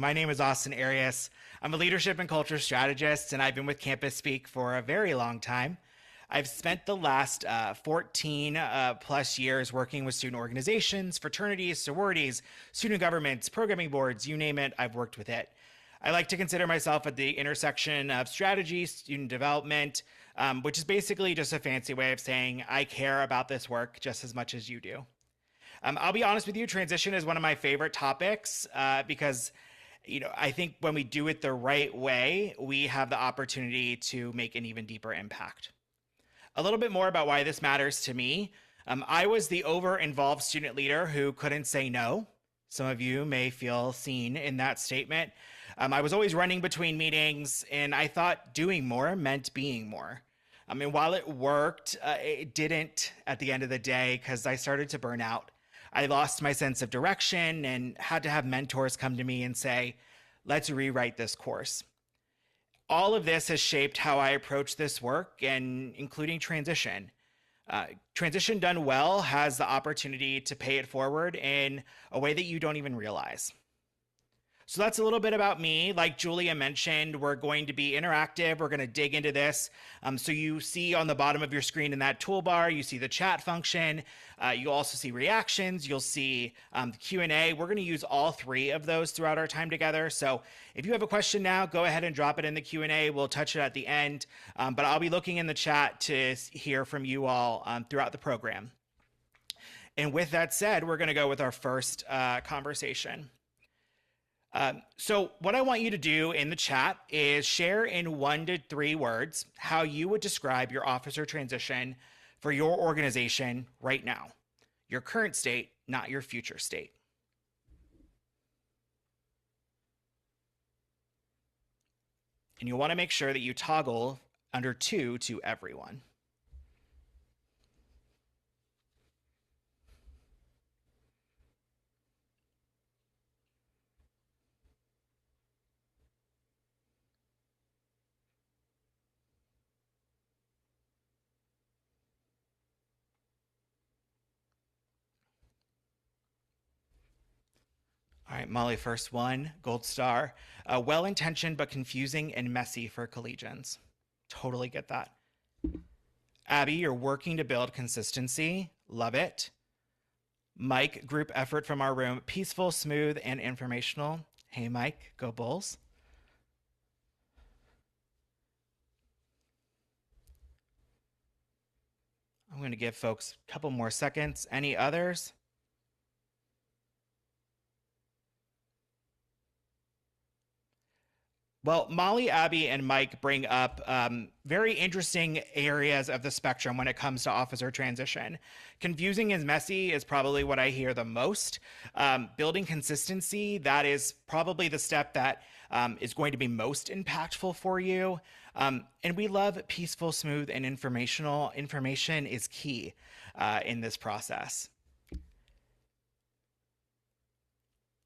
My name is Austin Arias. I'm a leadership and culture strategist, and I've been with Campus Speak for a very long time. I've spent the last 14 plus years working with student organizations, fraternities, sororities, student governments, programming boards, you name it, I've worked with it. I like to consider myself at the intersection of strategy, student development, which is basically just a fancy way of saying I care about this work just as much as you do. I'll be honest with you, transition is one of my favorite topics because I think when we do it the right way, we have the opportunity to make an even deeper impact. A little bit more about why this matters to me. I was the over involved student leader who couldn't say no. Some of you may feel seen in that statement. I was always running between meetings, and I thought doing more meant being more. I mean, while it worked, it didn't at the end of the day because I started to burn out. I lost my sense of direction and had to have mentors come to me and say, let's rewrite this course. All of this has shaped how I approach this work, and including transition. Transition done well has the opportunity to pay it forward in a way that you don't even realize. So that's a little bit about me. Like Julia mentioned, we're going to be interactive. We're going to dig into this. So you see on the bottom of your screen in that toolbar, you see the chat function. You'll also see reactions. You'll see the Q&A. We're going to use all three of those throughout our time together. So if you have a question now, go ahead and drop it in the Q&A. We'll touch it at the end. But I'll be looking in the chat to hear from you all throughout the program. And with that said, we're going to go with our first conversation. So what I want you to do in the chat is share in 1 to 3 words how you would describe your officer transition for your organization right now. Your current state, not your future state. And you'll want to make sure that you toggle under 2 to everyone. All right, Molly, first one, gold star. Well-intentioned but confusing and messy for collegians. Totally get that. Abby, you're working to build consistency. Love it. Mike, group effort from our room. Peaceful, smooth, and informational. Hey, Mike, go Bulls. I'm going to give folks a couple more seconds. Any others? Well, Molly, Abby, and Mike bring up very interesting areas of the spectrum when it comes to officer transition. Confusing and messy is probably what I hear the most. Building consistency, that is probably the step that is going to be most impactful for you. And we love peaceful, smooth, and informational. Information is key in this process.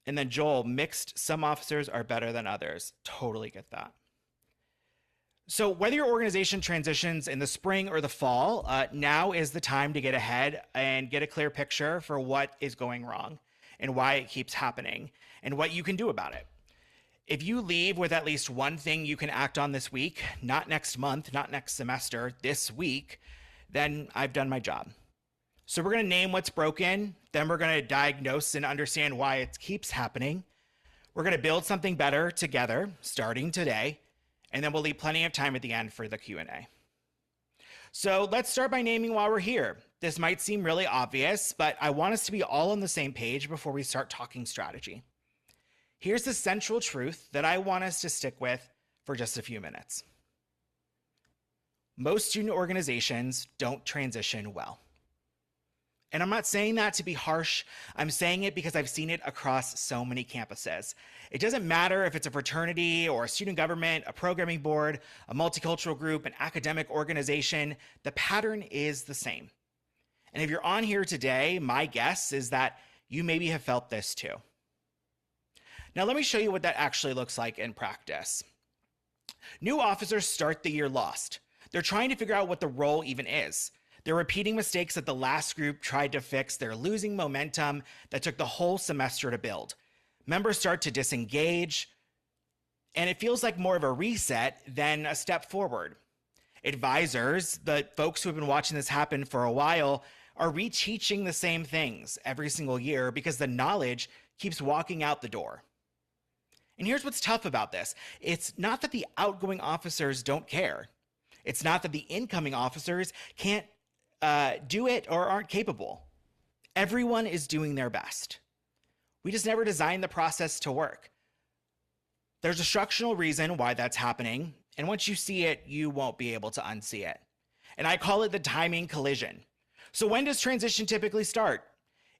And then Joel, mixed, some officers are better than others. Totally get that. So whether your organization transitions in the spring or the fall, now is the time to get ahead and get a clear picture for what is going wrong and why it keeps happening and what you can do about it. If you leave with at least one thing you can act on this week, not next month, not next semester, this week, then I've done my job. So we're going to name what's broken. Then we're going to diagnose and understand why it keeps happening. We're going to build something better together, starting today. And then we'll leave plenty of time at the end for the Q&A. So let's start by naming while we're here. This might seem really obvious, but I want us to be all on the same page before we start talking strategy. Here's the central truth that I want us to stick with for just a few minutes. Most student organizations don't transition well. And I'm not saying that to be harsh. I'm saying it because I've seen it across so many campuses. It doesn't matter if it's a fraternity or a student government, a programming board, a multicultural group, an academic organization, the pattern is the same. And if you're on here today, my guess is that you maybe have felt this too. Now let me show you what that actually looks like in practice. New officers start the year lost. They're trying to figure out what the role even is. They're repeating mistakes that the last group tried to fix. They're losing momentum that took the whole semester to build. Members start to disengage, and it feels like more of a reset than a step forward. Advisors, the folks who have been watching this happen for a while, are reteaching the same things every single year because the knowledge keeps walking out the door. And here's what's tough about this. It's not that the outgoing officers don't care. It's not that the incoming officers can't do it or aren't capable. Everyone is doing their best. We just never designed the process to work. There's a structural reason why that's happening, and once you see it, you won't be able to unsee it. And I call it the timing collision. So when does transition typically start?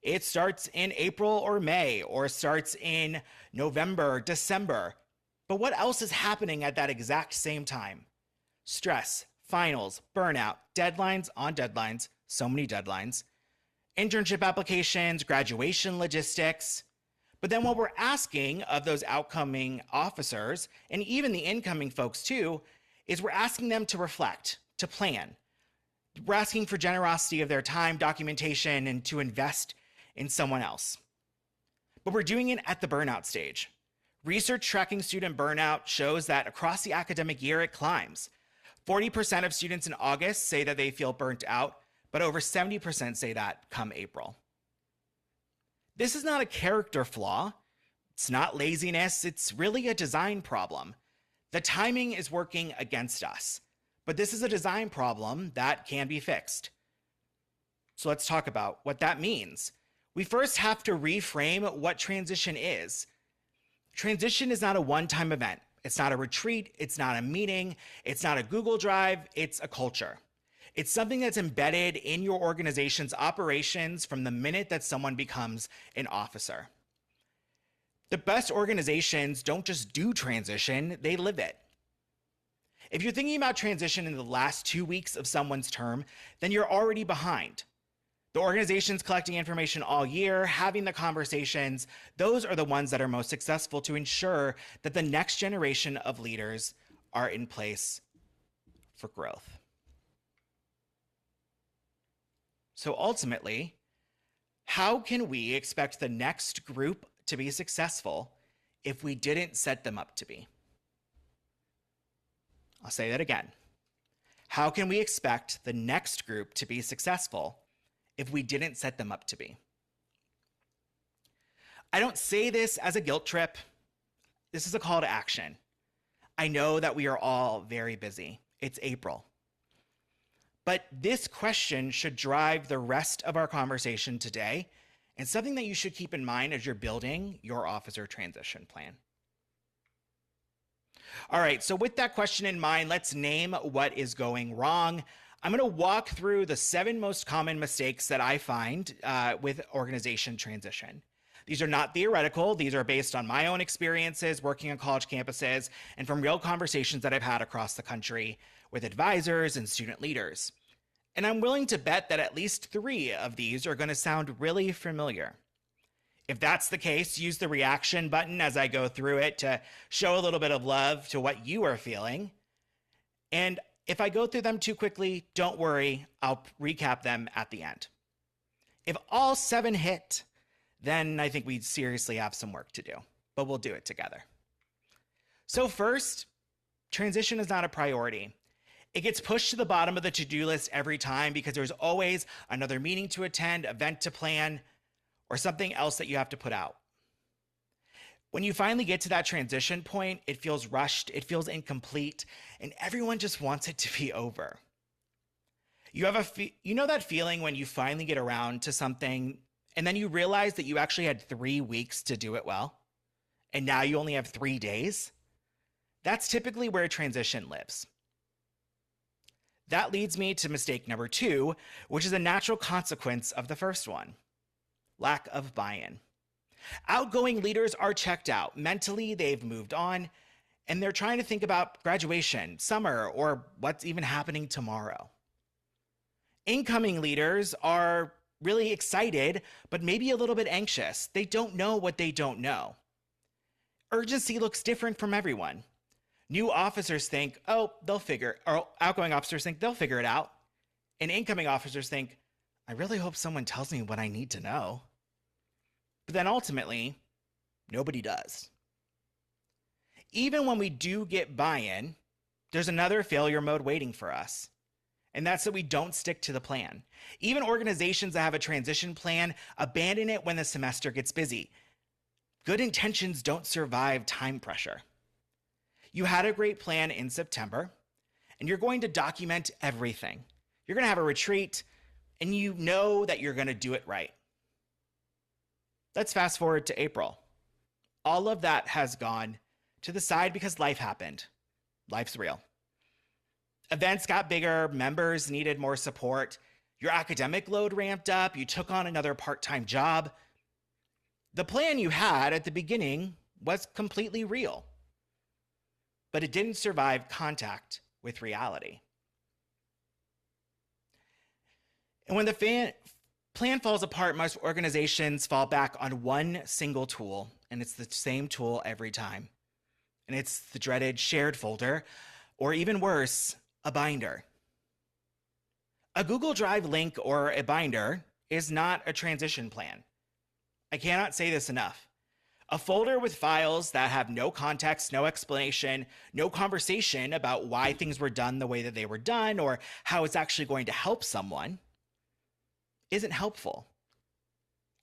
It starts in April or May, or starts in November, December. But what else is happening at that exact same time? Stress, finals, burnout, deadlines on deadlines, so many deadlines, internship applications, graduation logistics. But then what we're asking of those outcoming officers, and even the incoming folks too, is we're asking them to reflect, to plan. We're asking for generosity of their time, documentation, and to invest in someone else. But we're doing it at the burnout stage. Research tracking student burnout shows that across the academic year, it climbs. 40% of students in August say that they feel burnt out, but over 70% say that come April. This is not a character flaw. It's not laziness. It's really a design problem. The timing is working against us, but this is a design problem that can be fixed. So let's talk about what that means. We first have to reframe what transition is. Transition is not a one-time event. It's not a retreat. It's not a meeting. It's not a Google Drive. It's a culture. It's something that's embedded in your organization's operations from the minute that someone becomes an officer. The best organizations don't just do transition, they live it. If you're thinking about transition in the last 2 weeks of someone's term, then you're already behind. The organizations collecting information all year, having the conversations, those are the ones that are most successful to ensure that the next generation of leaders are in place for growth. So ultimately, how can we expect the next group to be successful if we didn't set them up to be? I'll say that again. How can we expect the next group to be successful if we didn't set them up to be? I don't say this as a guilt trip. This is a call to action. I know that we are all very busy. It's April. But this question should drive the rest of our conversation today, and something that you should keep in mind as you're building your officer transition plan. All right, so with that question in mind, let's name what is going wrong. I'm going to walk through the 7 most common mistakes that I find with organization transition. These are not theoretical. These are based on my own experiences working on college campuses and from real conversations that I've had across the country with advisors and student leaders. And I'm willing to bet that at least 3 of these are going to sound really familiar. If that's the case, use the reaction button as I go through it to show a little bit of love to what you are feeling. And if I go through them too quickly, don't worry, I'll recap them at the end. If all 7 hit, then I think we seriously have some work to do, but we'll do it together. So first, transition is not a priority. It gets pushed to the bottom of the to-do list every time because there's always another meeting to attend, event to plan, or something else that you have to put out. When you finally get to that transition point, it feels rushed, it feels incomplete, and everyone just wants it to be over. You know that feeling when you finally get around to something and then you realize that you actually had 3 weeks to do it well, and now you only have 3 days? That's typically where transition lives. That leads me to mistake number 2, which is a natural consequence of the first one: lack of buy-in. Outgoing leaders are checked out. Mentally, they've moved on, and they're trying to think about graduation, summer, or what's even happening tomorrow. Incoming leaders are really excited, but maybe a little bit anxious. They don't know what they don't know. Urgency looks different from everyone. New officers think, or outgoing officers think they'll figure it out. And incoming officers think, I really hope someone tells me what I need to know. But then ultimately, Nobody does. Even when we do get buy-in, there's another failure mode waiting for us. And that's that we don't stick to the plan. Even organizations that have a transition plan abandon it when the semester gets busy. Good intentions don't survive time pressure. You had a great plan in September, and you're going to document everything. You're going to have a retreat, and you know that you're going to do it right. Let's fast forward to April. All of that has gone to the side because life happened. Life's real. Events got bigger, members needed more support, your academic load ramped up, you took on another part-time job. The plan you had at the beginning was completely real, but it didn't survive contact with reality. And when the plan falls apart, most organizations fall back on one single tool, and it's the same tool every time. And it's the dreaded shared folder, or even worse, a binder. A Google Drive link or a binder is not a transition plan. I cannot say this enough. A folder with files that have no context, no explanation, no conversation about why things were done the way that they were done or how it's actually going to help someone isn't helpful.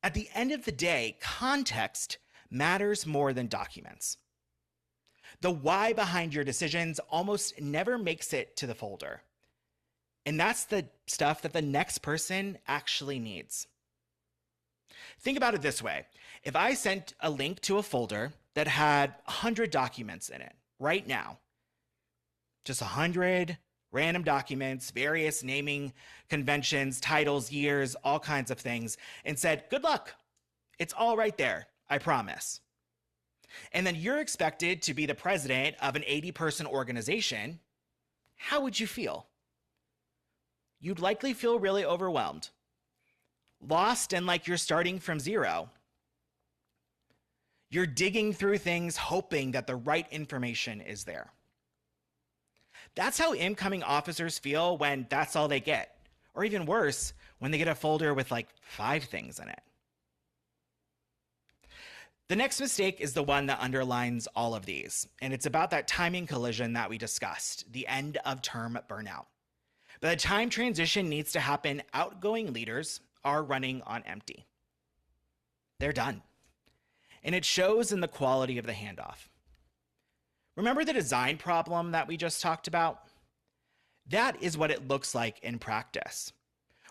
At the end of the day, context matters more than documents. The why behind your decisions almost never makes it to the folder. And that's the stuff that the next person actually needs. Think about it this way. If I sent a link to a folder that had 100 documents in it right now, just 100 random documents, various naming conventions, titles, years, all kinds of things, and said, good luck. It's all right there, I promise. And then you're expected to be the president of an 80-person organization, how would you feel? You'd likely feel really overwhelmed, lost, and like you're starting from zero. You're digging through things, hoping that the right information is there. That's how incoming officers feel when that's all they get, or even worse, when they get a folder with like 5 things in it. The next mistake is the one that underlines all of these, and it's about that timing collision that we discussed, the end of term burnout. By the time transition needs to happen, outgoing leaders are running on empty. They're done. And it shows in the quality of the handoff. Remember the design problem that we just talked about? That is what it looks like in practice.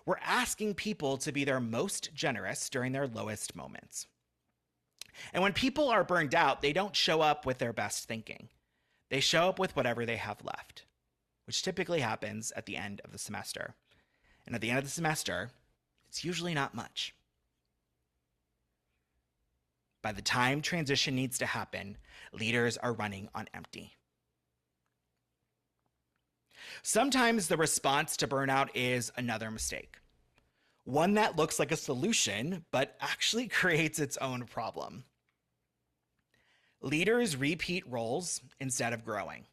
We're asking people to be their most generous during their lowest moments. And when people are burned out, they don't show up with their best thinking. They show up with whatever they have left, which typically happens at the end of the semester. And at the end of the semester, it's usually not much. By the time transition needs to happen, leaders are running on empty. Sometimes the response to burnout is another mistake. One that looks like a solution, but actually creates its own problem. Leaders repeat roles instead of growing.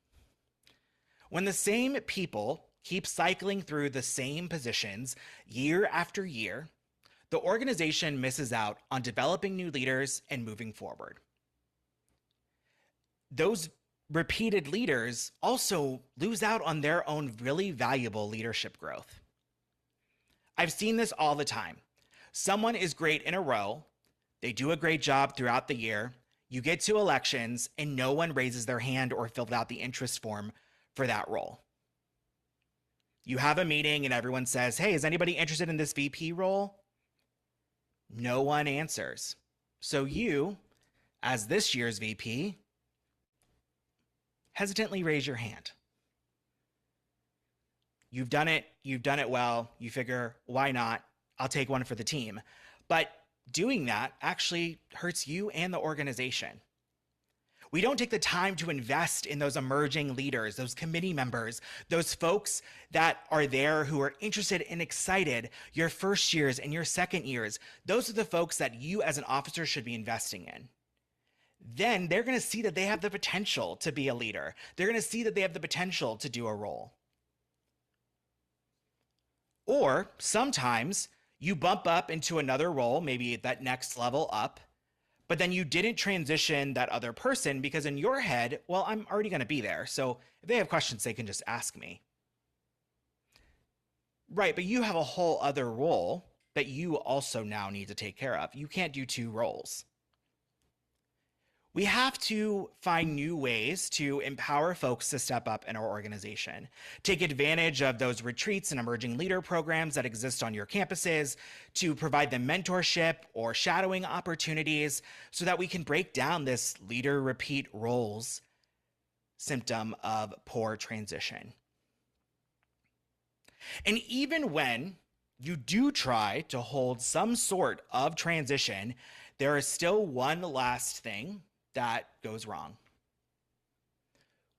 When the same people keep cycling through the same positions year after year, the organization misses out on developing new leaders and moving forward. Those repeated leaders also lose out on their own really valuable leadership growth. I've seen this all the time. Someone is great in a role, they do a great job throughout the year, you get to elections, and no one raises their hand or filled out the interest form for that role. You have a meeting and everyone says, hey, is anybody interested in this VP role? No one answers. So you, as this year's VP, hesitantly raise your hand. You've done it well. You figure, why not? I'll take one for the team. But doing that actually hurts you and the organization. We don't take the time to invest in those emerging leaders, those committee members, those folks that are there who are interested and excited, your first years and your second years. Those are the folks that you as an officer should be investing in. Then they're going to see that they have the potential to be a leader. They're going to see that they have the potential to do a role. Or sometimes you bump up into another role, maybe that next level up, But then you didn't transition that other person because in your head, well, I'm already going to be there. So if they have questions, they can just ask me. Right, but you have a whole other role that you also now need to take care of. You can't do two roles. We have to find new ways to empower folks to step up in our organization. Take advantage of those retreats and emerging leader programs that exist on your campuses to provide them mentorship or shadowing opportunities so that we can break down this leader repeat roles symptom of poor transition. And even when you do try to hold some sort of transition, there is still one last thing that goes wrong.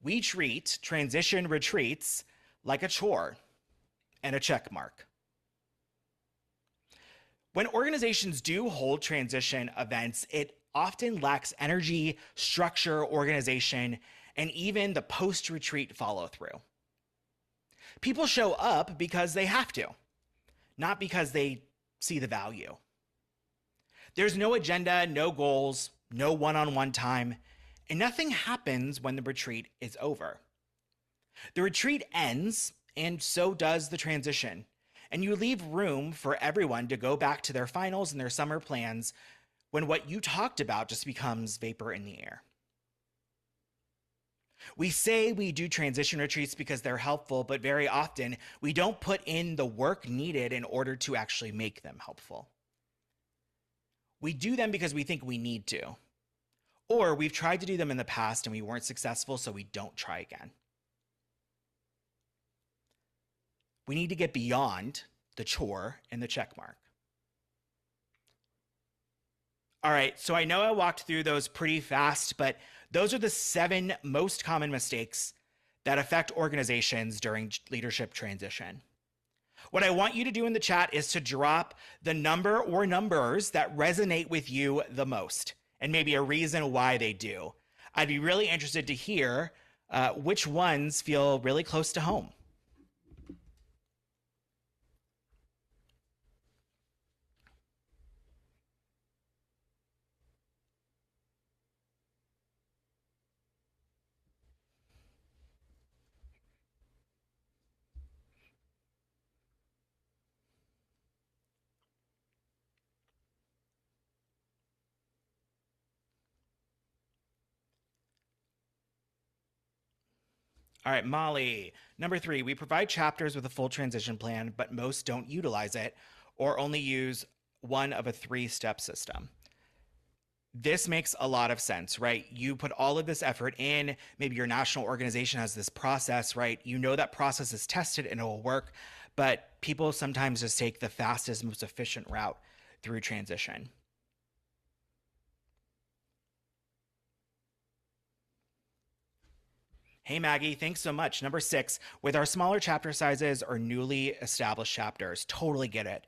We treat transition retreats like a chore and a check mark. When organizations do hold transition events, it often lacks energy, structure, organization, and even the post-retreat follow-through. People show up because they have to, not because they see the value. There's no agenda, no goals, no one-on-one time, and nothing happens when the retreat is over. The retreat ends, and so does the transition, and you leave room for everyone to go back to their finals and their summer plans when what you talked about just becomes vapor in the air. We say we do transition retreats because they're helpful, but very often we don't put in the work needed in order to actually make them helpful. We do them because we think we need to, or we've tried to do them in the past and we weren't successful, so we don't try again. We need to get beyond the chore and the check mark. All right, so I know I walked through those pretty fast, but those are the 7 most common mistakes that affect organizations during leadership transition. What I want you to do in the chat is to drop the number or numbers that resonate with you the most, and maybe a reason why they do. I'd be really interested to hear which ones feel really close to home. All right, Molly. Number 3, we provide chapters with a full transition plan, but most don't utilize it or only use one of a 3-step system. This makes a lot of sense, right? You put all of this effort in. Maybe your national organization has this process, right? You know that process is tested and it will work, but people sometimes just take the fastest, most efficient route through transition. Hey, Maggie, thanks so much. Number 6, with our smaller chapter sizes or newly established chapters, totally get it.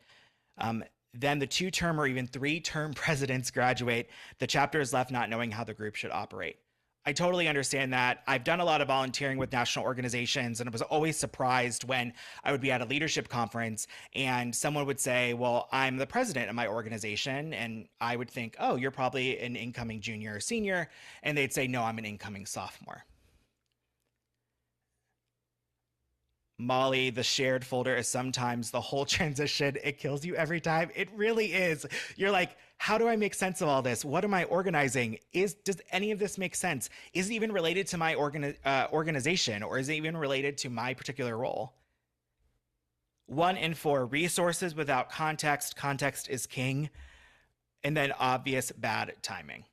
Then the 2-term or even 3-term presidents graduate, the chapter is left not knowing how the group should operate. I totally understand that. I've done a lot of volunteering with national organizations, and I was always surprised when I would be at a leadership conference and someone would say, well, I'm the president of my organization. And I would think, oh, you're probably an incoming junior or senior. And they'd say, no, I'm an incoming sophomore. Molly, the shared folder is sometimes the whole transition. It kills you every time. It really is. You're like, how do I make sense of all this? What am I organizing? Does any of this make sense? Is it even related to my organization, or is it even related to my particular role? 1 and 4, resources without context. Context is king. And then obvious bad timing.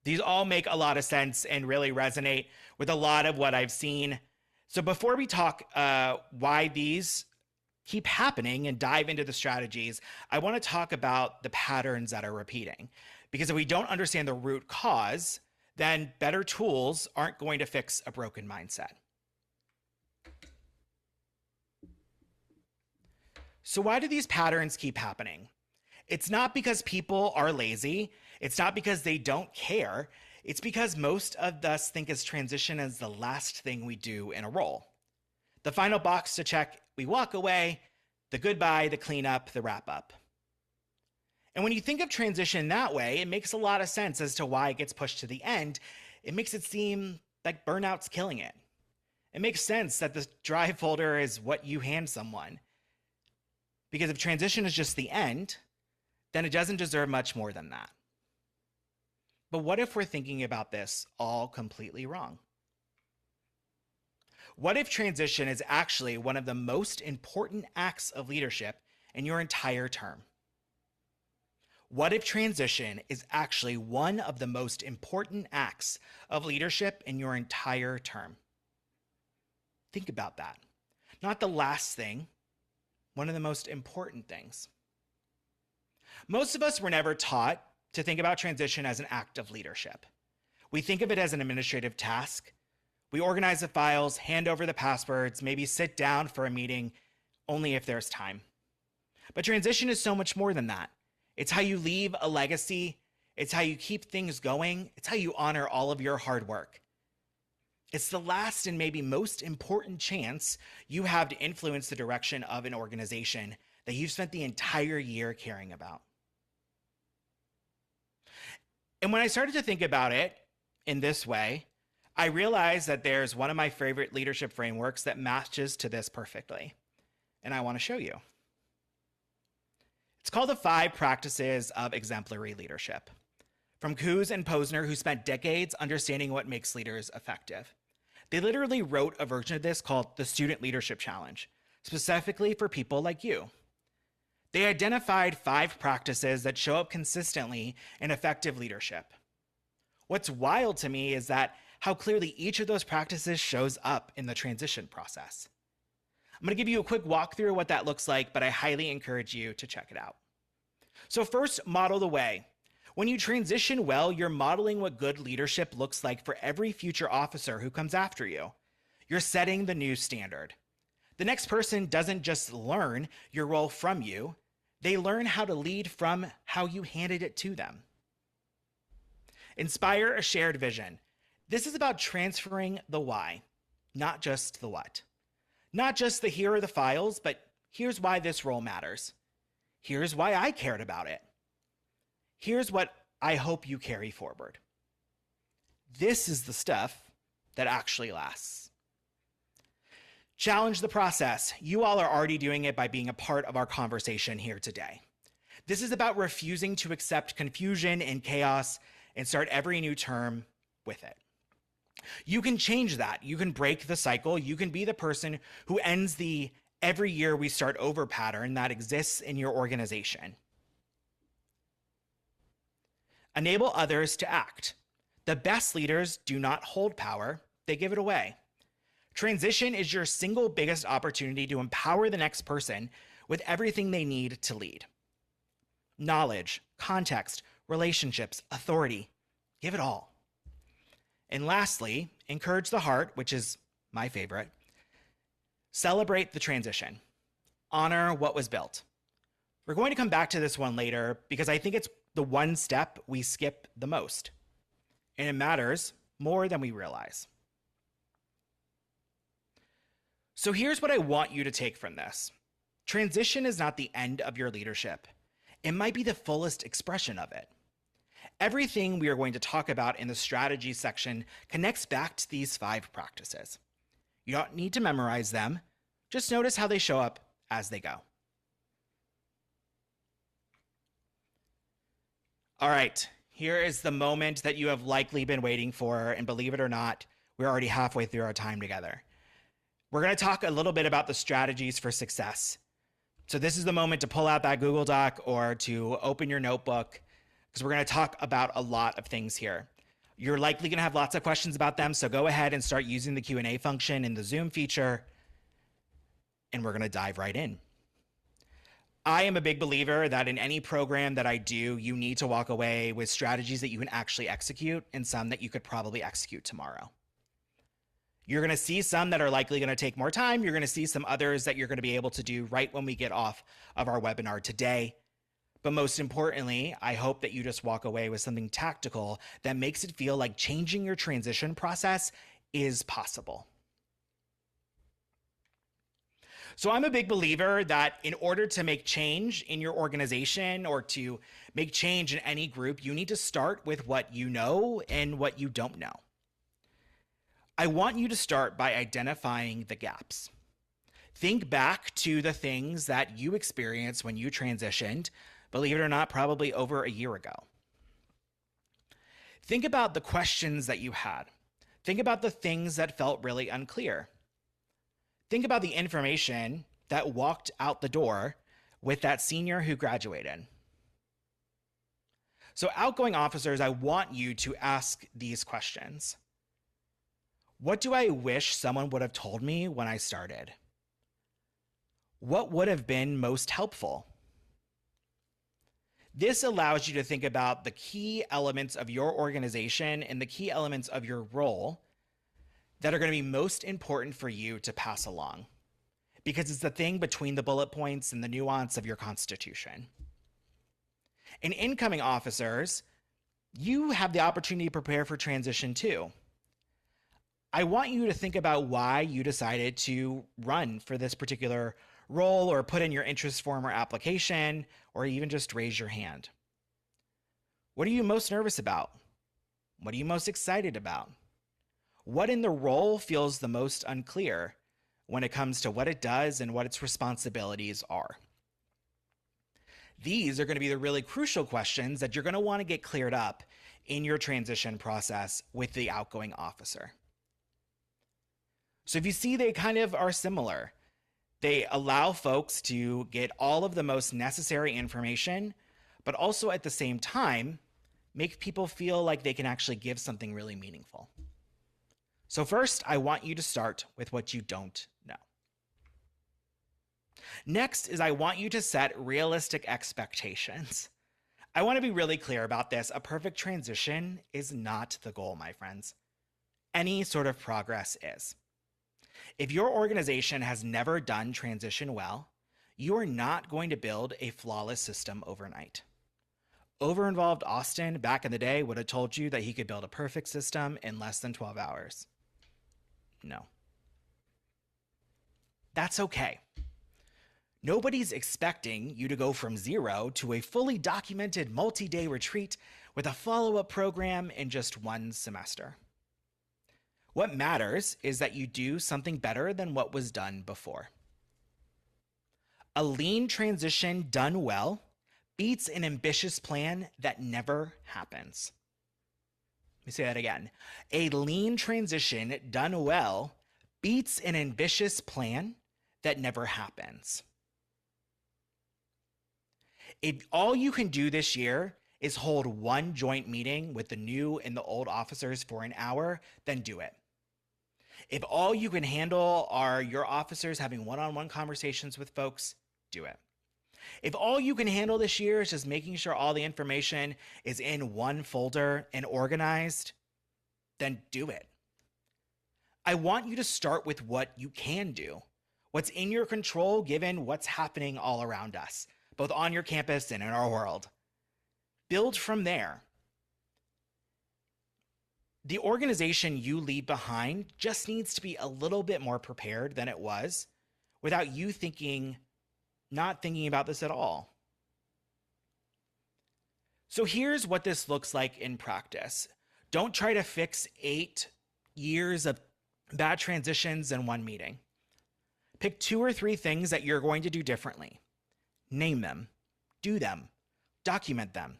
These all make a lot of sense and really resonate with a lot of what I've seen. So before we talk why these keep happening and dive into the strategies, I want to talk about the patterns that are repeating. Because if we don't understand the root cause, then better tools aren't going to fix a broken mindset. So why do these patterns keep happening? It's not because people are lazy. It's not because they don't care. It's because most of us think as transition as the last thing we do in a role. The final box to check, we walk away, the goodbye, the cleanup, the wrap up. And when you think of transition that way, it makes a lot of sense as to why it gets pushed to the end. It makes it seem like burnout's killing it. It makes sense that the drive folder is what you hand someone. Because if transition is just the end, then it doesn't deserve much more than that. But what if we're thinking about this all completely wrong? What if transition is actually one of the most important acts of leadership in your entire term? What if transition is actually one of the most important acts of leadership in your entire term? Think about that. Not the last thing, one of the most important things. Most of us were never taught to think about transition as an act of leadership. We think of it as an administrative task. We organize the files, hand over the passwords, maybe sit down for a meeting only if there's time. But transition is so much more than that. It's how you leave a legacy. It's how you keep things going. It's how you honor all of your hard work. It's the last and maybe most important chance you have to influence the direction of an organization that you've spent the entire year caring about. And when I started to think about it in this way, I realized that there's one of my favorite leadership frameworks that matches to this perfectly. And I want to show you. It's called the 5 Practices of Exemplary Leadership, from Coos and Posner, who spent decades understanding what makes leaders effective. They literally wrote a version of this called the Student Leadership Challenge, specifically for people like you. They identified 5 practices that show up consistently in effective leadership. What's wild to me is that how clearly each of those practices shows up in the transition process. I'm going to give you a quick walkthrough of what that looks like, but I highly encourage you to check it out. So first, model the way. When you transition well, you're modeling what good leadership looks like for every future officer who comes after you. You're setting the new standard. The next person doesn't just learn your role from you, they learn how to lead from how you handed it to them. Inspire a shared vision. This is about transferring the why, not just the what. Not just the here are the files, but here's why this role matters. Here's why I cared about it. Here's what I hope you carry forward. This is the stuff that actually lasts. Challenge the process. You all are already doing it by being a part of our conversation here today. This is about refusing to accept confusion and chaos and start every new term with it. You can change that. You can break the cycle. You can be the person who ends the every year we start over pattern that exists in your organization. Enable others to act. The best leaders do not hold power, they give it away. Transition is your single biggest opportunity to empower the next person with everything they need to lead. Knowledge, context, relationships, authority, give it all. And lastly, encourage the heart, which is my favorite. Celebrate the transition. Honor what was built. We're going to come back to this one later because I think it's the one step we skip the most. And it matters more than we realize. So here's what I want you to take from this. Transition is not the end of your leadership. It might be the fullest expression of it. Everything we are going to talk about in the strategy section connects back to these 5 practices. You don't need to memorize them. Just notice how they show up as they go. All right, here is the moment that you have likely been waiting for, and believe it or not, we're already halfway through our time together. We're going to talk a little bit about the strategies for success. So this is the moment to pull out that Google Doc or to open your notebook, because we're going to talk about a lot of things here. You're likely going to have lots of questions about them, so go ahead and start using the Q&A function in the Zoom feature, and we're going to dive right in. I am a big believer that in any program that I do, you need to walk away with strategies that you can actually execute and some that you could probably execute tomorrow. You're going to see some that are likely going to take more time. You're going to see some others that you're going to be able to do right when we get off of our webinar today. But most importantly, I hope that you just walk away with something tactical that makes it feel like changing your transition process is possible. So I'm a big believer that in order to make change in your organization or to make change in any group, you need to start with what you know and what you don't know. I want you to start by identifying the gaps. Think back to the things that you experienced when you transitioned, believe it or not, probably over a year ago. Think about the questions that you had. Think about the things that felt really unclear. Think about the information that walked out the door with that senior who graduated. So, outgoing officers, I want you to ask these questions. What do I wish someone would have told me when I started? What would have been most helpful? This allows you to think about the key elements of your organization and the key elements of your role that are going to be most important for you to pass along, because it's the thing between the bullet points and the nuance of your constitution. And incoming officers, you have the opportunity to prepare for transition too. I want you to think about why you decided to run for this particular role or put in your interest form or application, or even just raise your hand. What are you most nervous about? What are you most excited about? What in the role feels the most unclear when it comes to what it does and what its responsibilities are? These are going to be the really crucial questions that you're going to want to get cleared up in your transition process with the outgoing officer. So if you see, they kind of are similar. They allow folks to get all of the most necessary information, but also at the same time, make people feel like they can actually give something really meaningful. So first, I want you to start with what you don't know. Next is I want you to set realistic expectations. I want to be really clear about this. A perfect transition is not the goal, my friends. Any sort of progress is. If your organization has never done transition well, you are not going to build a flawless system overnight. Over-involved Austin back in the day would have told you that he could build a perfect system in less than 12 hours. No. That's okay. Nobody's expecting you to go from zero to a fully documented multi-day retreat with a follow-up program in just one semester. What matters is that you do something better than what was done before. A lean transition done well beats an ambitious plan that never happens. Let me say that again. A lean transition done well beats an ambitious plan that never happens. If all you can do this year is hold one joint meeting with the new and the old officers for an hour, then do it. If all you can handle are your officers having one-on-one conversations with folks, do it. If all you can handle this year is just making sure all the information is in one folder and organized, then do it. I want you to start with what you can do, what's in your control given what's happening all around us, both on your campus and in our world. Build from there. The organization you leave behind just needs to be a little bit more prepared than it was without you not thinking about this at all. So here's what this looks like in practice. Don't try to fix 8 years of bad transitions in one meeting. Pick 2 or 3 things that you're going to do differently. Name them, do them, document them.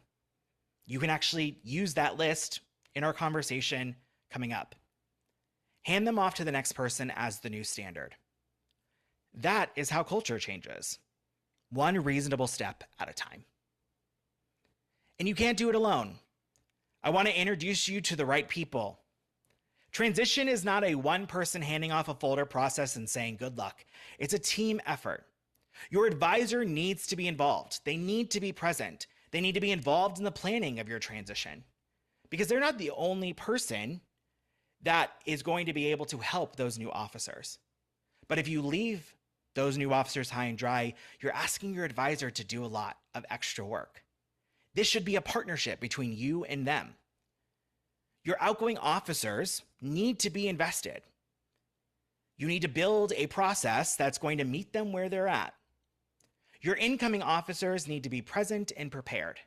You can actually use that list in our conversation coming up. Hand them off to the next person as the new standard. That is how culture changes, one reasonable step at a time. And you can't do it alone. I want to introduce you to the right people. Transition is not a one person handing off a folder process and saying good luck. It's a team effort. Your advisor needs to be involved. They need to be present. They need to be involved in the planning of your transition, because they're not the only person that is going to be able to help those new officers. But if you leave those new officers high and dry, you're asking your advisor to do a lot of extra work. This should be a partnership between you and them. Your outgoing officers need to be invested. You need to build a process that's going to meet them where they're at. Your incoming officers need to be present and prepared.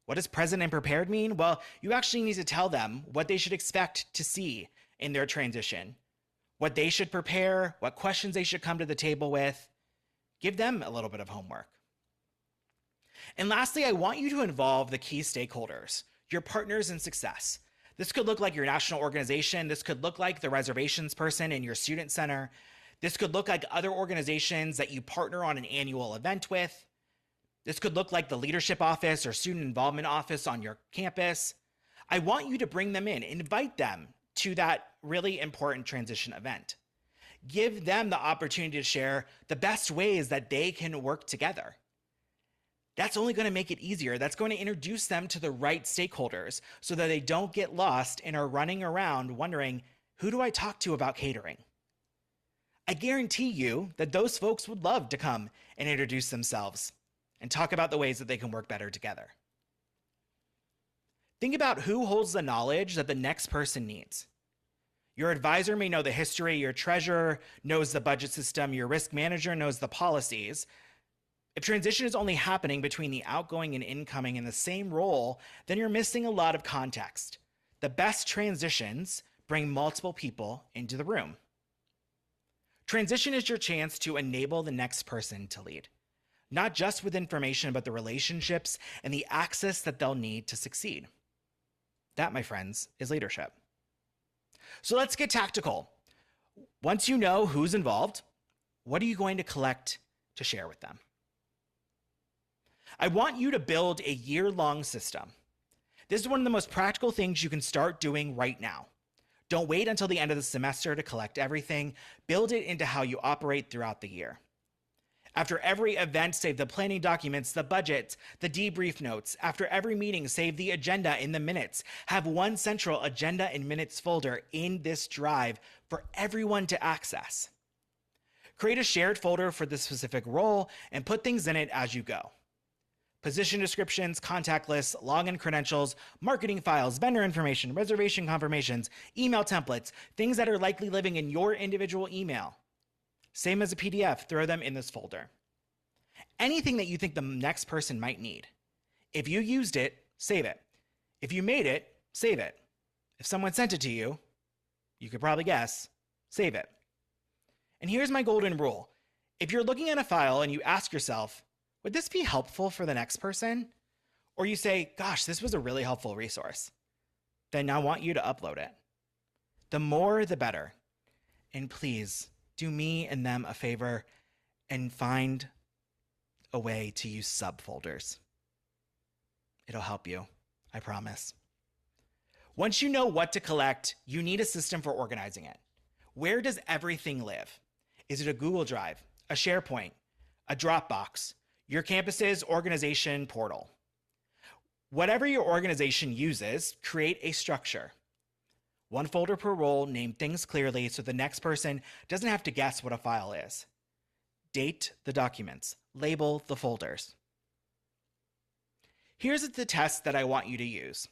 What does present and prepared mean? Well, you actually need to tell them what they should expect to see in their transition, what they should prepare, what questions they should come to the table with. Give them a little bit of homework. And lastly, I want you to involve the key stakeholders, your partners in success. This could look like your national organization. This could look like the reservations person in your student center. This could look like other organizations that you partner on an annual event with. This could look like the leadership office or student involvement office on your campus. I want you to bring them in, invite them to that really important transition event. Give them the opportunity to share the best ways that they can work together. That's only going to make it easier. That's going to introduce them to the right stakeholders so that they don't get lost and are running around wondering, who do I talk to about catering? I guarantee you that those folks would love to come and introduce themselves and talk about the ways that they can work better together. Think about who holds the knowledge that the next person needs. Your advisor may know the history, your treasurer knows the budget system, your risk manager knows the policies. If transition is only happening between the outgoing and incoming in the same role, then you're missing a lot of context. The best transitions bring multiple people into the room. Transition is your chance to enable the next person to lead, not just with information, but the relationships and the access that they'll need to succeed. That, my friends, is leadership. So let's get tactical. Once you know who's involved, what are you going to collect to share with them? I want you to build a year-long system. This is one of the most practical things you can start doing right now. Don't wait until the end of the semester to collect everything. Build it into how you operate throughout the year. After every event, save the planning documents, the budget, the debrief notes. After every meeting, save the agenda in the minutes. Have one central agenda and minutes folder in this drive for everyone to access. Create a shared folder for the specific role and put things in it as you go. Position descriptions, contact lists, login credentials, marketing files, vendor information, reservation confirmations, email templates, things that are likely living in your individual email. Same as a PDF, throw them in this folder. Anything that you think the next person might need. If you used it, save it. If you made it, save it. If someone sent it to you, you could probably guess, save it. And here's my golden rule. If you're looking at a file and you ask yourself, would this be helpful for the next person? Or you say, gosh, this was a really helpful resource, then I want you to upload it. The more, the better. And please, do me and them a favor and find a way to use subfolders. It'll help you, I promise. Once you know what to collect, you need a system for organizing it. Where does everything live? Is it a Google Drive, a SharePoint, a Dropbox, your campus's organization portal? Whatever your organization uses, create a structure. One folder per role, name things clearly so the next person doesn't have to guess what a file is. Date the documents, label the folders. Here's the test that I want you to use.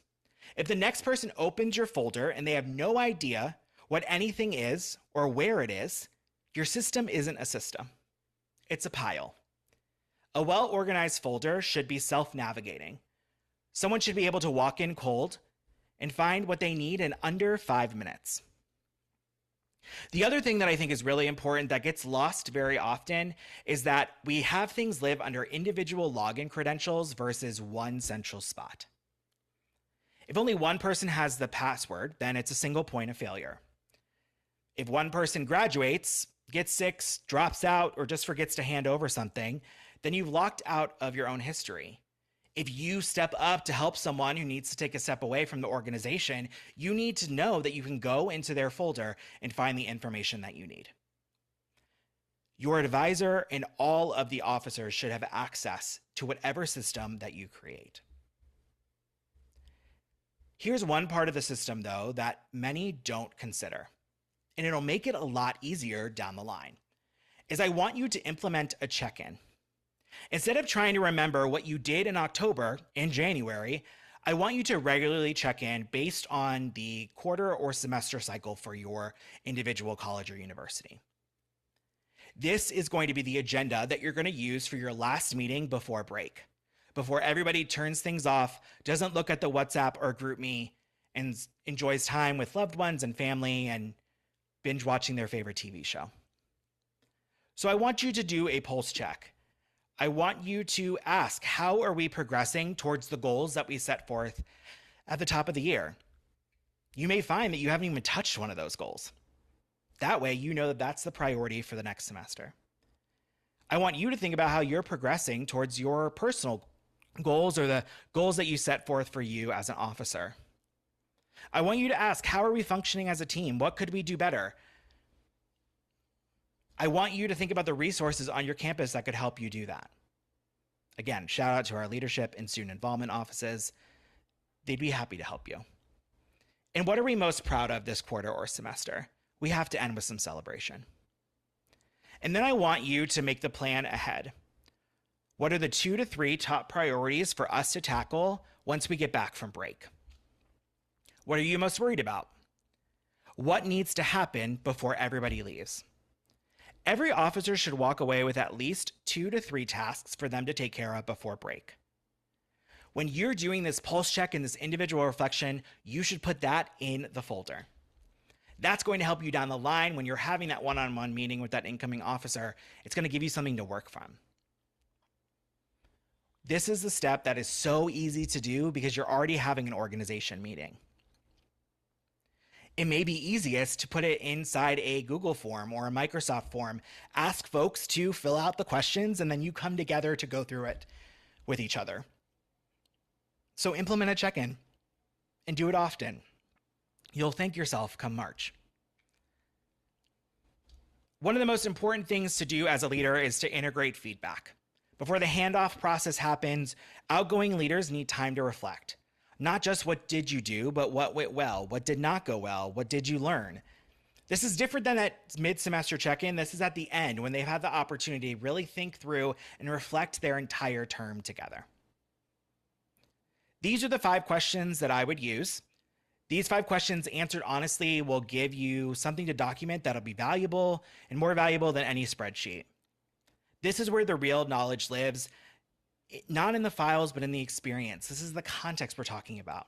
If the next person opens your folder and they have no idea what anything is or where it is, your system isn't a system. It's a pile. A well-organized folder should be self-navigating. Someone should be able to walk in cold and find what they need in under 5 minutes. The other thing that I think is really important that gets lost very often is that we have things live under individual login credentials versus one central spot. If only one person has the password, then it's a single point of failure. If one person graduates, gets sick, drops out, or just forgets to hand over something, then you've locked out of your own history. If you step up to help someone who needs to take a step away from the organization, you need to know that you can go into their folder and find the information that you need. Your advisor and all of the officers should have access to whatever system that you create. Here's one part of the system, though, that many don't consider, and it'll make it a lot easier down the line, is I want you to implement a check-in. Instead of trying to remember what you did in October and January, I want you to regularly check in based on the quarter or semester cycle for your individual college or university. This is going to be the agenda that you're going to use for your last meeting before break, before everybody turns things off, doesn't look at the WhatsApp or GroupMe, and enjoys time with loved ones and family and binge watching their favorite TV show. So I want you to do a pulse check. I want you to ask, how are we progressing towards the goals that we set forth at the top of the year? You may find that you haven't even touched one of those goals. That way, you know that that's the priority for the next semester. I want you to think about how you're progressing towards your personal goals or the goals that you set forth for you as an officer. I want you to ask, how are we functioning as a team? What could we do better? I want you to think about the resources on your campus that could help you do that. Again, shout out to our leadership and student involvement offices. They'd be happy to help you. And what are we most proud of this quarter or semester? We have to end with some celebration. And then I want you to make the plan ahead. What are the 2 to 3 top priorities for us to tackle once we get back from break? What are you most worried about? What needs to happen before everybody leaves? Every officer should walk away with at least 2 to 3 tasks for them to take care of before break. When you're doing this pulse check and this individual reflection, you should put that in the folder. That's going to help you down the line when you're having that one-on-one meeting with that incoming officer. It's going to give you something to work from. This is the step that is so easy to do because you're already having an organization meeting. It may be easiest to put it inside a Google form or a Microsoft form. Ask folks to fill out the questions, and then you come together to go through it with each other. So implement a check-in and do it often. You'll thank yourself come March. One of the most important things to do as a leader is to integrate feedback. Before the handoff process happens, outgoing leaders need time to reflect. Not just what did you do, but what went well, what did not go well, what did you learn? This is different than that mid-semester check-in. This is at the end when they've had the opportunity to really think through and reflect their entire term together. These are the 5 questions that I would use. These 5 questions answered honestly will give you something to document that'll be valuable and more valuable than any spreadsheet. This is where the real knowledge lives, not in the files, but in the experience. This is the context we're talking about.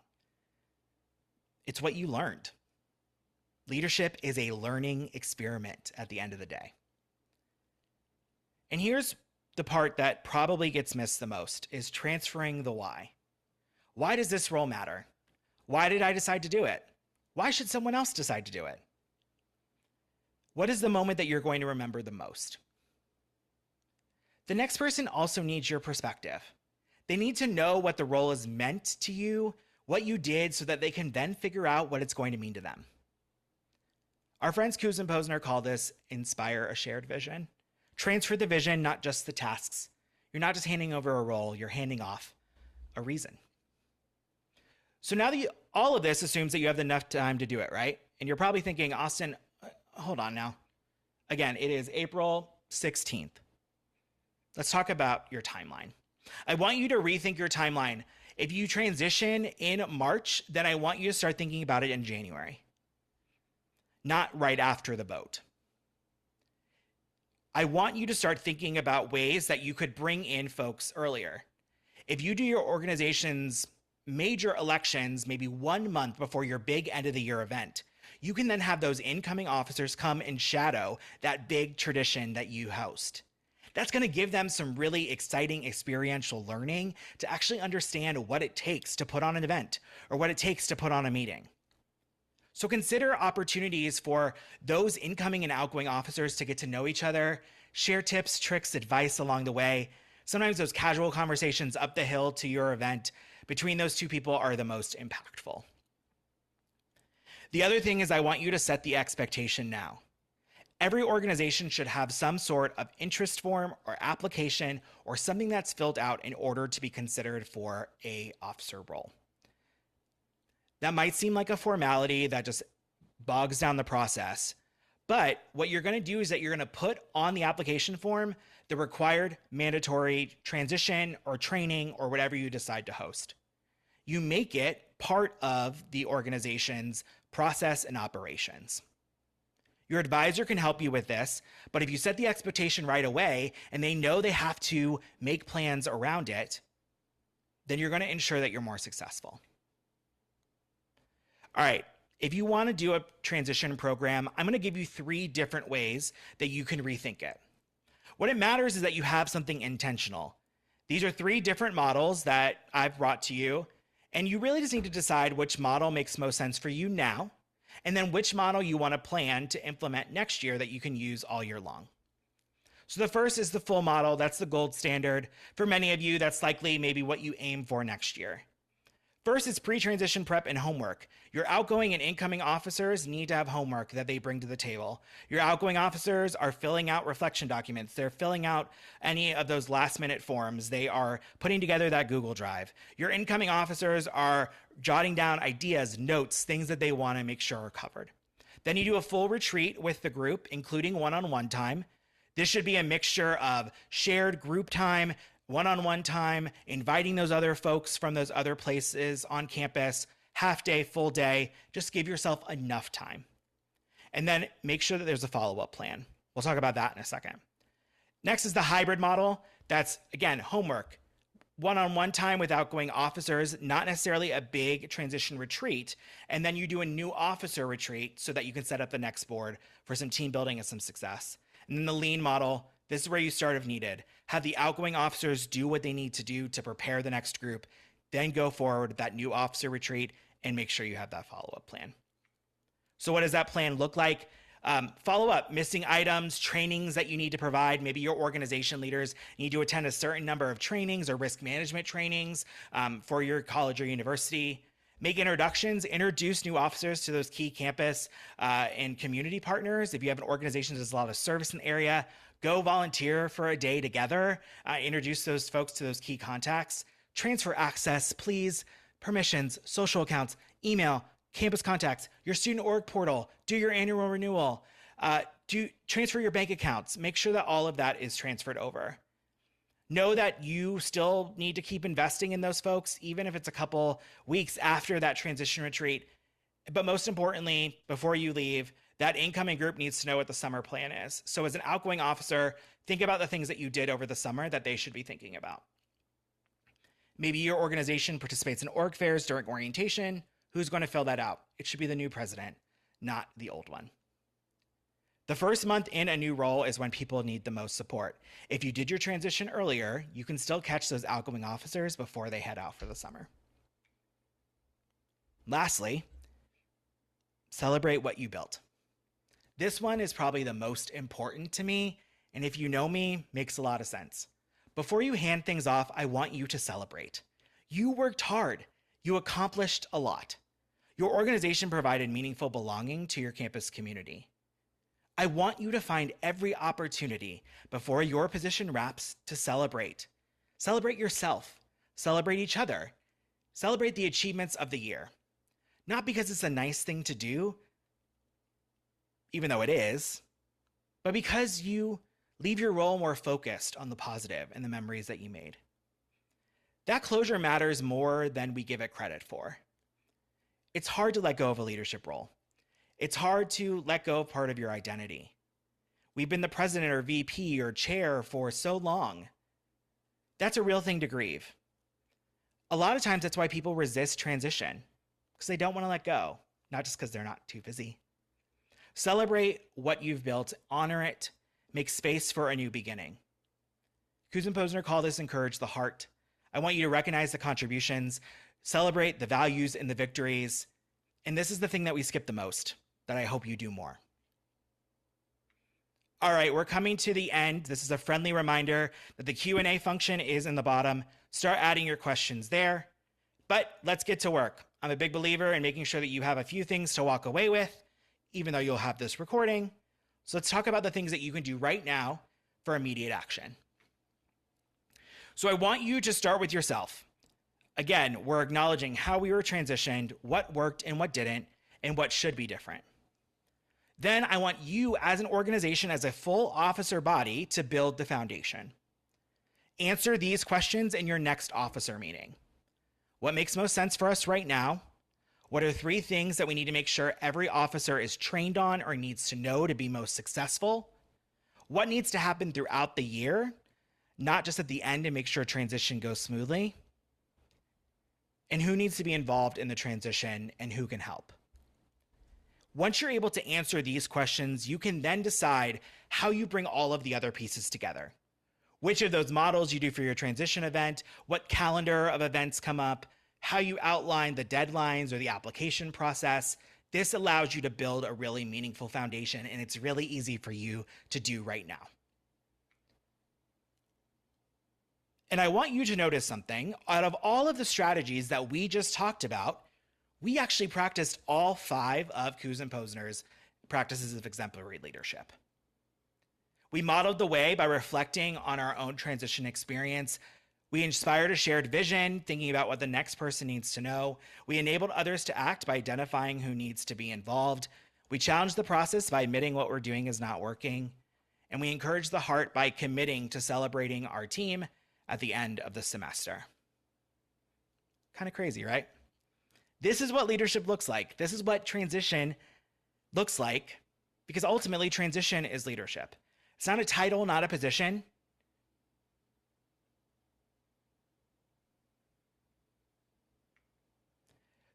It's what you learned. Leadership is a learning experiment at the end of the day. And here's the part that probably gets missed the most, is transferring the why. Why does this role matter? Why did I decide to do it? Why should someone else decide to do it? What is the moment that you're going to remember the most? The next person also needs your perspective. They need to know what the role is meant to you, what you did, so that they can then figure out what it's going to mean to them. Our friends Kuz and Posner call this inspire a shared vision. Transfer the vision, not just the tasks. You're not just handing over a role, you're handing off a reason. So now that all of this assumes that you have enough time to do it, right? And you're probably thinking, Austin, hold on now. Again, it is April 16th. Let's talk about your timeline. I want you to rethink your timeline. If you transition in March, then I want you to start thinking about it in January, not right after the vote. I want you to start thinking about ways that you could bring in folks earlier. If you do your organization's major elections maybe 1 month before your big end of the year event, you can then have those incoming officers come and shadow that big tradition that you host. That's going to give them some really exciting experiential learning to actually understand what it takes to put on an event or what it takes to put on a meeting. So consider opportunities for those incoming and outgoing officers to get to know each other, share tips, tricks, advice along the way. Sometimes those casual conversations up the hill to your event between those 2 people are the most impactful. The other thing is I want you to set the expectation now. Every organization should have some sort of interest form or application or something that's filled out in order to be considered for an officer role. That might seem like a formality that just bogs down the process, but what you're going to do is that you're going to put on the application form the required mandatory transition or training or whatever you decide to host. you make it part of the organization's process and operations. Your advisor can help you with this, but if you set the expectation right away and they know they have to make plans around it, then you're going to ensure that you're more successful. All right, if you want to do a transition program, I'm going to give you 3 different ways that you can rethink it. What it matters is that you have something intentional. These are 3 different models that I've brought to you, and you really just need to decide which model makes most sense for you now, and then which model you want to plan to implement next year that you can use all year long. So the first is the full model. That's the gold standard. For many of you, that's likely maybe what you aim for next year. First is pre-transition prep and homework. Your outgoing and incoming officers need to have homework that they bring to the table. Your outgoing officers are filling out reflection documents. They're filling out any of those last-minute forms. They are putting together that Google Drive. Your incoming officers are jotting down ideas, notes, things that they want to make sure are covered. Then you do a full retreat with the group, including one-on-one time. This should be a mixture of shared group time, one-on-one time, inviting those other folks from those other places on campus, half day, full day. Just give yourself enough time. And then make sure that there's a follow-up plan. We'll talk about that in a second. Next is the hybrid model. That's, again, homework, one-on-one time with outgoing officers, not necessarily a big transition retreat. And then you do a new officer retreat so that you can set up the next board for some team building and some success. And then the lean model, this is where you start if needed. Have the outgoing officers do what they need to do to prepare the next group, then go forward with that new officer retreat and make sure you have that follow-up plan. So what does that plan look like? Follow up, missing items, trainings that you need to provide. Maybe your organization leaders need to attend a certain number of trainings or risk management trainings for your college or university. Make introductions, introduce new officers to those key campus and community partners. If you have an organization that does a lot of service in the area, go volunteer for a day together, introduce those folks to those key contacts. Transfer access, please, permissions, social accounts, email, campus contacts, your student org portal, do your annual renewal, transfer your bank accounts. Make sure that all of that is transferred over. Know that you still need to keep investing in those folks, even if it's a couple weeks after that transition retreat. But most importantly, before you leave, that incoming group needs to know what the summer plan is. So as an outgoing officer, think about the things that you did over the summer that they should be thinking about. Maybe your organization participates in org fairs during orientation. Who's going to fill that out? It should be the new president, not the old one. The first month in a new role is when people need the most support. If you did your transition earlier, you can still catch those outgoing officers before they head out for the summer. Lastly, celebrate what you built. This one is probably the most important to me, and if you know me, makes a lot of sense. Before you hand things off, I want you to celebrate. You worked hard. You accomplished a lot. Your organization provided meaningful belonging to your campus community. I want you to find every opportunity before your position wraps to celebrate. Celebrate yourself. Celebrate each other. Celebrate the achievements of the year. Not because it's a nice thing to do, even though it is, but because you leave your role more focused on the positive and the memories that you made. That closure matters more than we give it credit for. It's hard to let go of a leadership role. It's hard to let go of part of your identity. We've been the president or VP or chair for so long. That's a real thing to grieve. A lot of times that's why people resist transition, because they don't want to let go, not just because they're not too busy. Celebrate what you've built, honor it, make space for a new beginning. Kuz and Posner call this encourage the heart. I want you to recognize the contributions, celebrate the values and the victories. And this is the thing that we skip the most, that I hope you do more. All right, we're coming to the end. This is a friendly reminder that the Q&A function is in the bottom. Start adding your questions there. But let's get to work. I'm a big believer in making sure that you have a few things to walk away with, even though you'll have this recording. So let's talk about the things that you can do right now for immediate action. So I want you to start with yourself. Again, we're acknowledging how we were transitioned, what worked and what didn't, and what should be different. Then I want you as an organization, as a full officer body, to build the foundation. Answer these questions in your next officer meeting. What makes most sense for us right now? What are three things that we need to make sure every officer is trained on or needs to know to be most successful? What needs to happen throughout the year, not just at the end to make sure transition goes smoothly? And who needs to be involved in the transition and who can help? Once you're able to answer these questions, you can then decide how you bring all of the other pieces together. Which of those models you do for your transition event, what calendar of events come up, how you outline the deadlines or the application process. This allows you to build a really meaningful foundation, and it's really easy for you to do right now. And I want you to notice something. Out of all of the strategies that we just talked about, we actually practiced all 5 of Kuz and Posner's practices of exemplary leadership. We modeled the way by reflecting on our own transition experience. We inspired a shared vision, thinking about what the next person needs to know. We enabled others to act by identifying who needs to be involved. We challenged the process by admitting what we're doing is not working. And we encouraged the heart by committing to celebrating our team at the end of the semester. Kind of crazy, right? This is what leadership looks like. This is what transition looks like, because ultimately transition is leadership. It's not a title, not a position.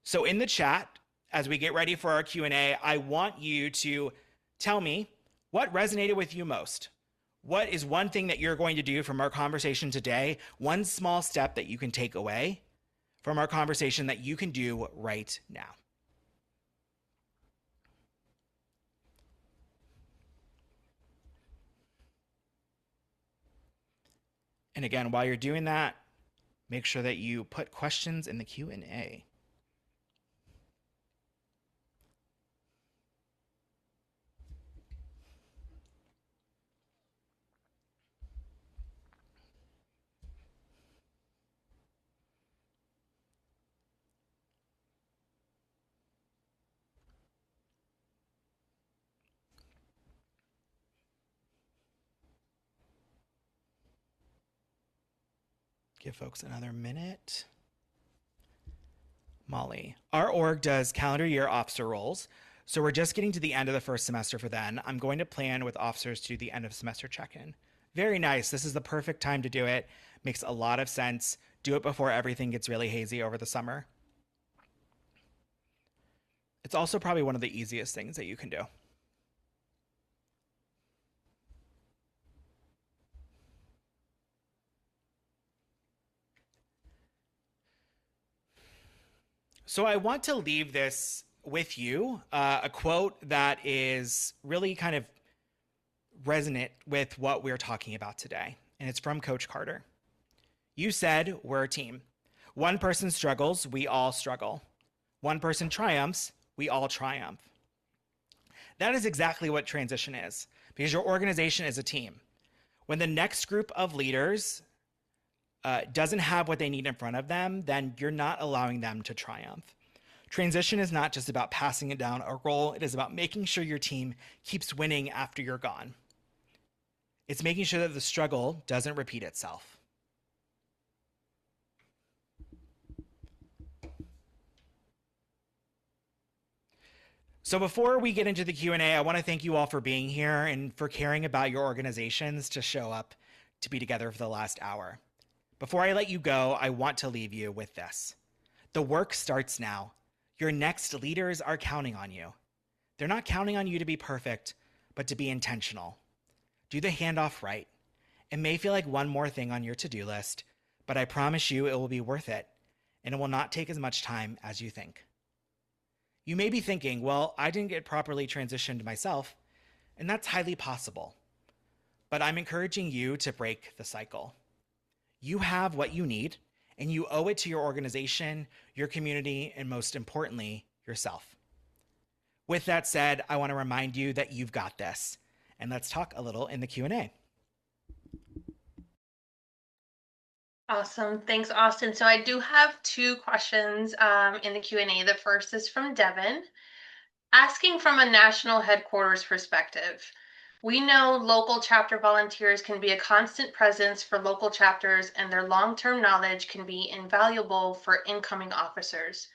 So in the chat, as we get ready for our Q&A, I want you to tell me what resonated with you most. What is one thing that you're going to do from our conversation today? One small step that you can take away from our conversation that you can do right now. And again, while you're doing that, make sure that you put questions in the Q&A. Give folks another minute. Molly, our org does calendar year officer roles, so we're just getting to the end of the first semester for then. I'm going to plan with officers to the end of semester check-in. Very nice. This is the perfect time to do it. Makes a lot of sense. Do it before everything gets really hazy over the summer. It's also probably one of the easiest things that you can do. So I want to leave this with you, a quote that is really kind of resonant with what we're talking about today. And it's from Coach Carter. You said we're a team. One person struggles, we all struggle. One person triumphs, we all triumph. That is exactly what transition is, because your organization is a team. When the next group of leaders doesn't have what they need in front of them, then you're not allowing them to triumph. Transition is not just about passing it down a role, it is about making sure your team keeps winning after you're gone. It's making sure that the struggle doesn't repeat itself. So before we get into the Q&A, I want to thank you all for being here and for caring about your organizations to show up to be together for the last hour. Before I let you go, I want to leave you with this. The work starts now. Your next leaders are counting on you. They're not counting on you to be perfect, but to be intentional. Do the handoff right. It may feel like one more thing on your to-do list, but I promise you it will be worth it, and it will not take as much time as you think. You may be thinking, well, I didn't get properly transitioned myself, and that's highly possible. But I'm encouraging you to break the cycle. You have what you need, and you owe it to your organization, your community, and most importantly, yourself. With that said, I want to remind you that you've got this, and let's talk a little in the Q&A. Awesome. Thanks, Austin. So I do have 2 questions in the Q&A. The first is from Devin, asking from a national headquarters perspective. We know local chapter volunteers can be a constant presence for local chapters, and their long term knowledge can be invaluable for incoming officers.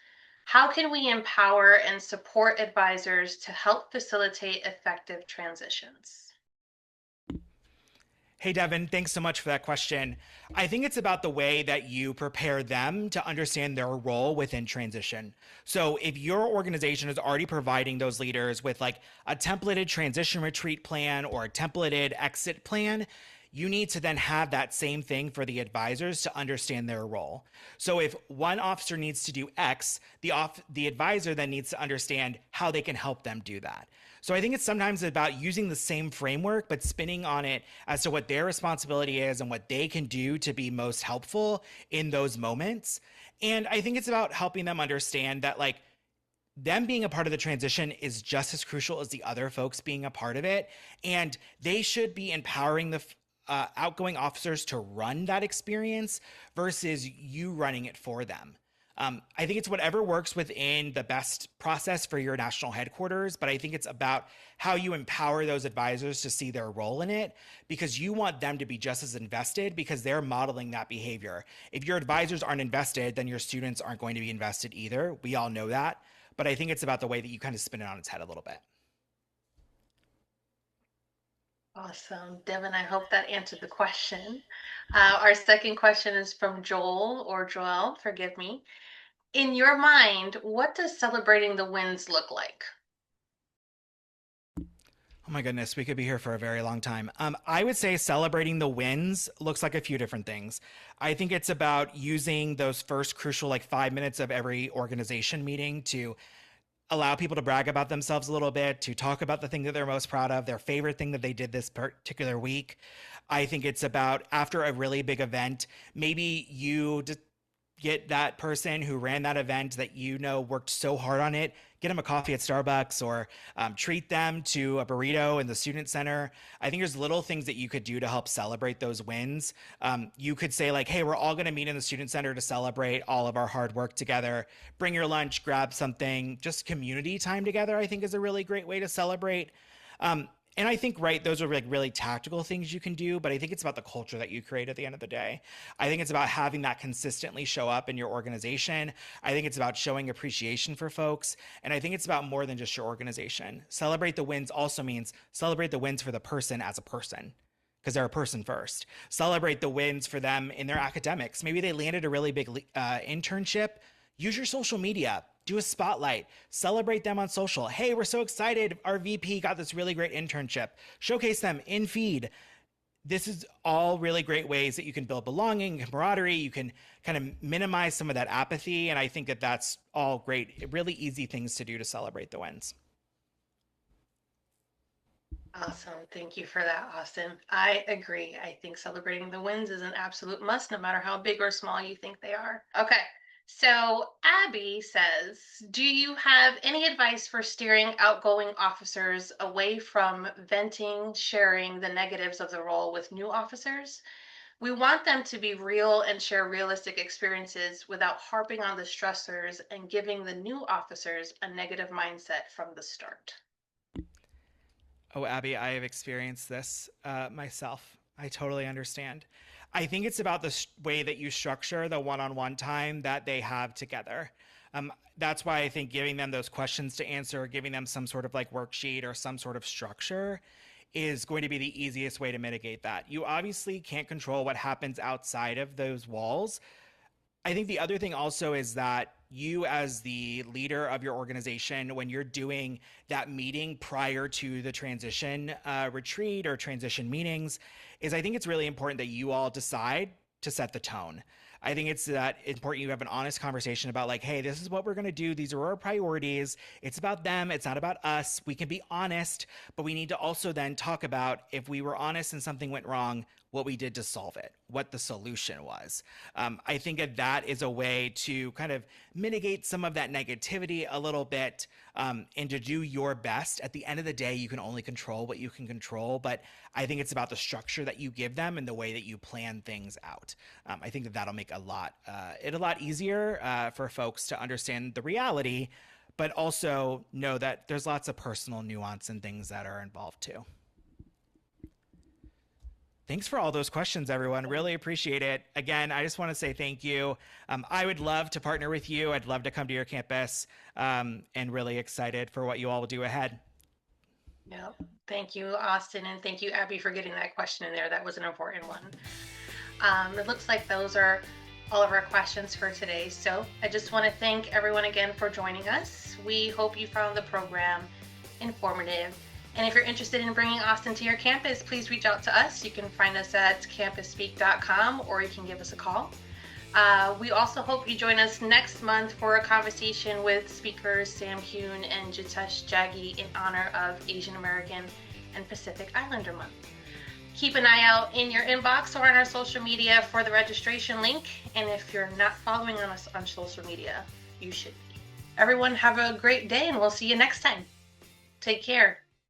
How can we empower and support advisors to help facilitate effective transitions? Hey, Devin, thanks so much for that question. I think it's about the way that you prepare them to understand their role within transition. So, if your organization is already providing those leaders with like a templated transition retreat plan or a templated exit plan, you need to then have that same thing for the advisors to understand their role. So if one officer needs to do X, the advisor then needs to understand how they can help them do that. So I think it's sometimes about using the same framework but spinning on it as to what their responsibility is and what they can do to be most helpful in those moments. And I think it's about helping them understand that like them being a part of the transition is just as crucial as the other folks being a part of it. And they should be empowering the outgoing officers to run that experience versus you running it for them. I think it's whatever works within the best process for your national headquarters, but I think it's about how you empower those advisors to see their role in it because you want them to be just as invested because they're modeling that behavior. If your advisors aren't invested, then your students aren't going to be invested either. We all know that. But I think it's about the way that you kind of spin it on its head a little bit. Awesome. Devin, I hope that answered the question. Our second question is from Joel or Joel, forgive me. In your mind, what does celebrating the wins look like? Oh my goodness, we could be here for a very long time. I would say celebrating the wins looks like a few different things. I think it's about using those first crucial, like 5 minutes of every organization meeting to allow people to brag about themselves a little bit, to talk about the thing that they're most proud of, their favorite thing that they did this particular week. I think it's about after a really big event, maybe you just get that person who ran that event that you know worked so hard on it, get them a coffee at Starbucks or treat them to a burrito in the student center. I think there's little things that you could do to help celebrate those wins. You could say like, hey, we're all going to meet in the student center to celebrate all of our hard work together. Bring your lunch, grab something, just community time together, I think is a really great way to celebrate. And I think, right, those are like really tactical things you can do, but I think it's about the culture that you create at the end of the day. I think it's about having that consistently show up in your organization. I think it's about showing appreciation for folks. And I think it's about more than just your organization. Celebrate the wins also means celebrate the wins for the person as a person because they're a person first. Celebrate the wins for them in their academics. Maybe they landed a really big internship. Use your social media. Do a spotlight. Celebrate them on social. Hey, we're so excited. Our VP got this really great internship. Showcase them in feed. This is all really great ways that you can build belonging, camaraderie. You can kind of minimize some of that apathy. And I think that that's all great, really easy things to do to celebrate the wins. Awesome. Thank you for that, Austin. I agree. I think celebrating the wins is an absolute must, no matter how big or small you think they are. Okay. So Abby says, do you have any advice for steering outgoing officers away from venting, sharing the negatives of the role with new officers? We want them to be real and share realistic experiences without harping on the stressors and giving the new officers a negative mindset from the start. Oh, Abby, I have experienced this myself. I totally understand. I think it's about the way that you structure the one on one time that they have together. That's why I think giving them those questions to answer, giving them some sort of like worksheet or some sort of structure is going to be the easiest way to mitigate that. You obviously can't control what happens outside of those walls, I think the other thing also is that you, as the leader of your organization, when you're doing that meeting prior to the transition retreat or transition meetings, is I think it's really important that you all decide to set the tone. I think it's that important you have an honest conversation about like, hey, this is what we're going to do. These are our priorities. It's about them. It's not about us. We can be honest, but we need to also then talk about if we were honest and something went wrong, what we did to solve it, what the solution was. I think that that is a way to kind of mitigate some of that negativity a little bit and to do your best. At the end of the day, you can only control what you can control, but I think it's about the structure that you give them and the way that you plan things out. I think that that'll make it a lot easier for folks to understand the reality, but also know that there's lots of personal nuance and things that are involved too. Thanks for all those questions, everyone. Really appreciate it. Again, I just want to say thank you. I would love to partner with you. I'd love to come to your campus, and really excited for what you all will do ahead. Yep. Thank you, Austin, and thank you, Abby, for getting that question in there. That was an important one. It looks like those are all of our questions for today. So I just want to thank everyone again for joining us. We hope you found the program informative. And if you're interested in bringing Austin to your campus, please reach out to us. You can find us at campusspeak.com, or you can give us a call. We also hope you join us next month for a conversation with speakers Sam Kuhn and Jitesh Jaggi in honor of Asian American and Pacific Islander Month. Keep an eye out in your inbox or on our social media for the registration link. And if you're not following us on social media, you should be. Everyone have a great day, and we'll see you next time. Take care.